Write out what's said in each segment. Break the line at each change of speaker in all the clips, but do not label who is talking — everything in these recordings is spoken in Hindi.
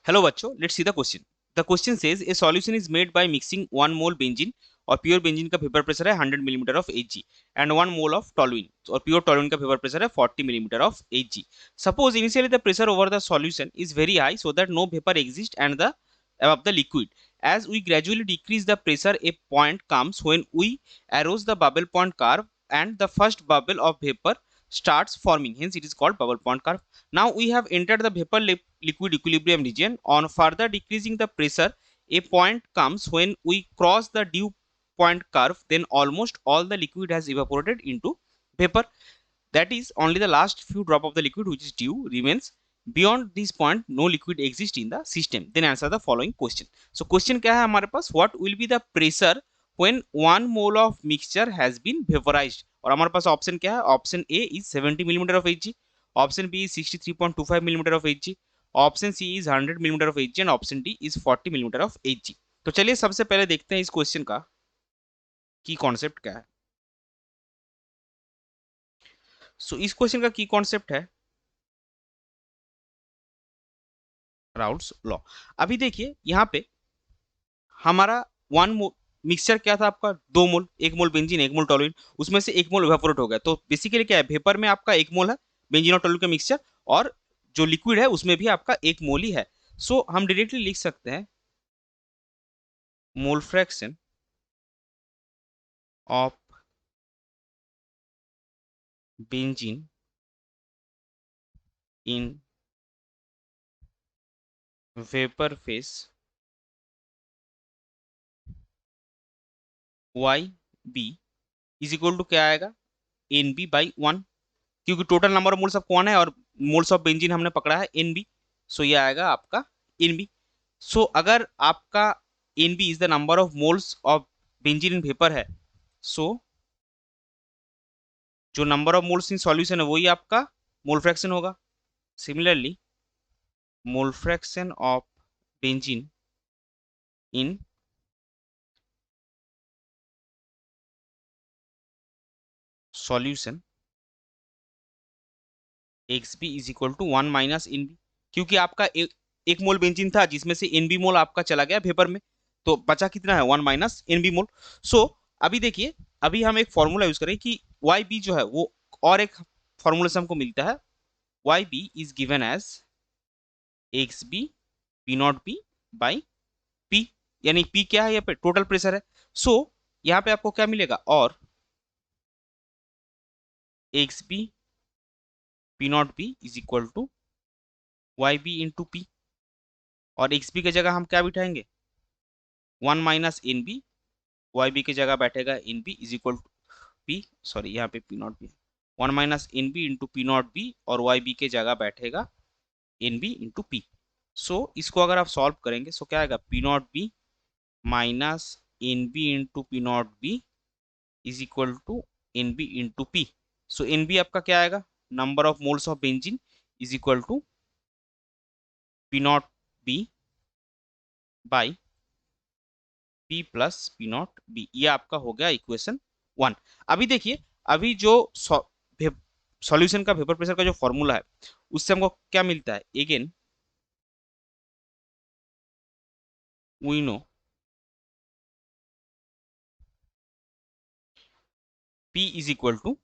Hello बच्चों, let's see the question. The question says a solution is made by mixing 1 mole benzene और प्योर बेंजीन का वेपर प्रेशर है 100 millimetre of Hg and 1 mole of toluene और प्योर टोलुइन का वेपर प्रेशर है 40 millimetre of Hg. Suppose initially the pressure over the solution is very high so that no vapor exists and the above the liquid. As we gradually decrease the pressure, a point comes when we arose the bubble point curve and the first bubble of vapor starts forming. Hence, it is called bubble point curve. Now we have entered the vapor liquid equilibrium region. On further decreasing the pressure, a point comes when we cross the dew point curve, then almost all the liquid has evaporated into vapor. That is, only the last few drop of the liquid, which is dew, remains. Beyond this point, no liquid exists in the system. Then answer the following question. So question क्या है हमारे पास? What will be the pressure when 1 mole of mixture has been vaporized? और हमारे पास ऑप्शन क्या है? Option A is 70 millimetre of Hg, option B is 63.25 millimetre of Hg, option C is 100 millimetre of Hg and option D is 40 millimetre of Hg. तो चलिए सबसे पहले देखते हैं इस क्वेश्चन का की कॉन्सेप्ट क्या है. सो इस क्वेश्चन का की कॉन्सेप्ट है राउल्ट्स लॉ. अभी देखिए यहाँ पे हमारा वन मिक्सचर क्या था आपका 2 मोल, 1 मोल बेंजीन 1 मोल टोलुइन, उसमें से 1 मोल इवेपोरेट हो गया. तो बेसिकली क्या है, वेपर में आपका 1 मोल है बेंजीन और टोलुइन का मिक्सचर और जो लिक्विड है उसमें भी आपका 1 मोल ही है. सो हम डायरेक्टली लिख सकते हैं mole fraction of benzene in vapour phase Y B is equal to क्या आएगा, एन बी बाई 1, क्योंकि total number of moles of कौन है और मोल्स ऑफ बेंजीन हमने पकड़ा है एन बी. सो ये आएगा आपका एन बी. सो अगर आपका N B is the number of moles of benzene in vapour है, सो जो number of moles in solution है वही आपका मोल फ्रैक्शन होगा. Similarly mole fraction of benzene in solution X B is equal to 1 - N B, क्योंकि आपका एक मोल बेंजीन था जिसमें से एन बी मोल आपका चला गया वेपर में, तो बचा कितना है 1 - एन बी मोल. सो अभी देखिए, अभी हम एक फॉर्मूला यूज करें कि वाई बी जो है वो, और एक फॉर्मूला से हमको मिलता है Y B is given as X B P naught B by P, यानी पी क्या है यहाँ पे टोटल प्रेशर है. सो यहाँ पे आपको क्या मिलेगा, और X B P naught B is equal to Y B into P, और एक्स बी की जगह हम क्या बिठाएंगे 1 - एन बी, वाई बी की जगह बैठेगा N B is equal to P, sorry यहाँ पे P naught B, 1 - N B into P naught B, और वाई बी की जगह बैठेगा N B into P. So इसको अगर आप सॉल्व करेंगे सो क्या आएगा, P naught B minus N B into P naught B is equal to N B into P. So N B आपका क्या आएगा, number of moles of benzene is equal to P naught B by P plus P naught B. ये आपका हो गया इक्वेशन 1. अभी देखिए, अभी जो सॉल्यूशन का वेपर प्रेशर का जो फॉर्मूला है उससे हमको क्या मिलता है, again we know P is equal to,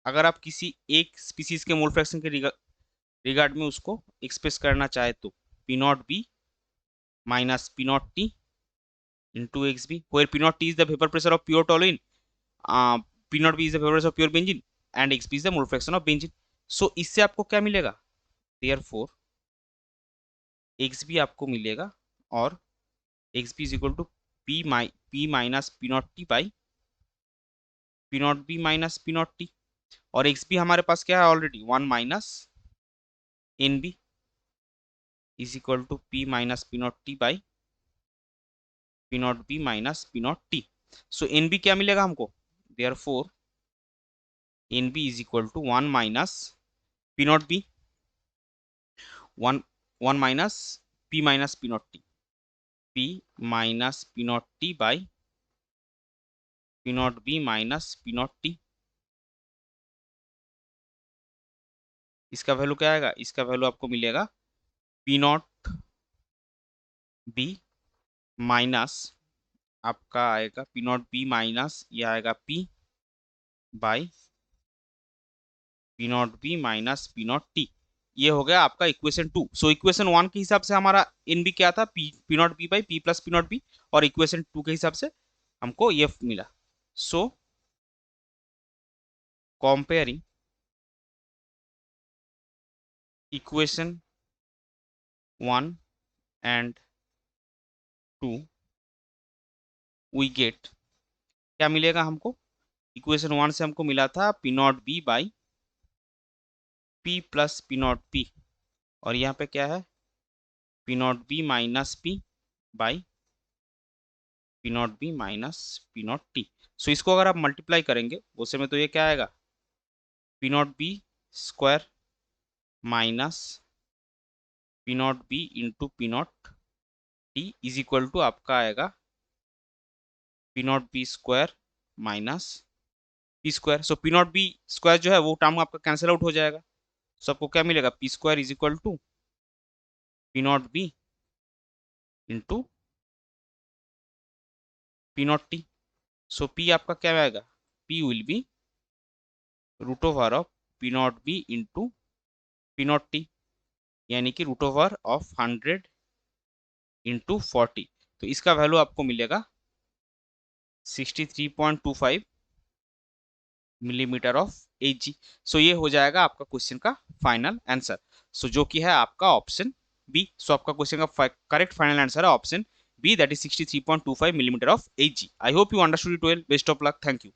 अगर आप किसी एक स्पीसीज के मोल फ्रैक्शन के रिगार्ड में उसको एक्सप्रेस करना चाहे तो P naught B minus P naught T into X B, where P naught T is the vapour pressure of pure toluene, P naught B is the vapour pressure of pure benzene and X B is the mole fraction of benzene. So इससे आपको क्या मिलेगा, देयरफॉर एक्स बी आपको मिलेगा, और X B is equal to P minus P naught T by P naught B minus P naught T, और एक्स बी हमारे पास क्या है already 1 - N B is equal to P minus P naught T by P naught B minus P naught T. So N B क्या मिलेगा हमको, therefore N B is equal to 1 - P naught B, one one minus P minus P naught T, P minus P naught T by P naught B minus P naught T. इसका वैल्यू क्या आएगा, इसका वैल्यू आपको मिलेगा पी नॉट बी माइनस आपका आएगा पी नॉट बी माइनस ये आएगा P by P naught B minus P naught T. ये हो गया आपका इक्वेशन 2। सो इक्वेशन 1 के हिसाब से हमारा इन बी क्या था, P naught B by P plus P naught B, और इक्वेशन 2 के हिसाब से हमको ये मिला। So comparing equation 1 and 2 we get, क्या मिलेगा हमको, इक्वेशन 1 से हमको मिला था P naught B by P plus P naught P, और यहाँ पे क्या है P naught B minus P by P naught B minus P naught T. So इसको अगर आप मल्टीप्लाई करेंगे उस में तो ये क्या आएगा P naught B square minus P naught B into P naught T is equal to आपका आएगा P naught B square minus P square. So P naught B square जो है वो टर्म आपका कैंसिल आउट हो जाएगा। सो आपको क्या मिलेगा P square is equal to P naught B into P naught T. So P आपका क्या आएगा, P will be root over of P naught B into P naught T, यानी कि रूट ओवर ऑफ 100 इंटू 40। तो इसका वैल्यू आपको मिलेगा 63.25 मिलीमीटर ऑफ एजी। सो ये हो जाएगा आपका क्वेश्चन का फाइनल आंसर। सो जो कि है आपका ऑप्शन बी। सो आपका क्वेश्चन का करेक्ट फाइनल आंसर है option B, that is 63.25 millimetre of AG. I hope you understood it well. Best of luck, thank you.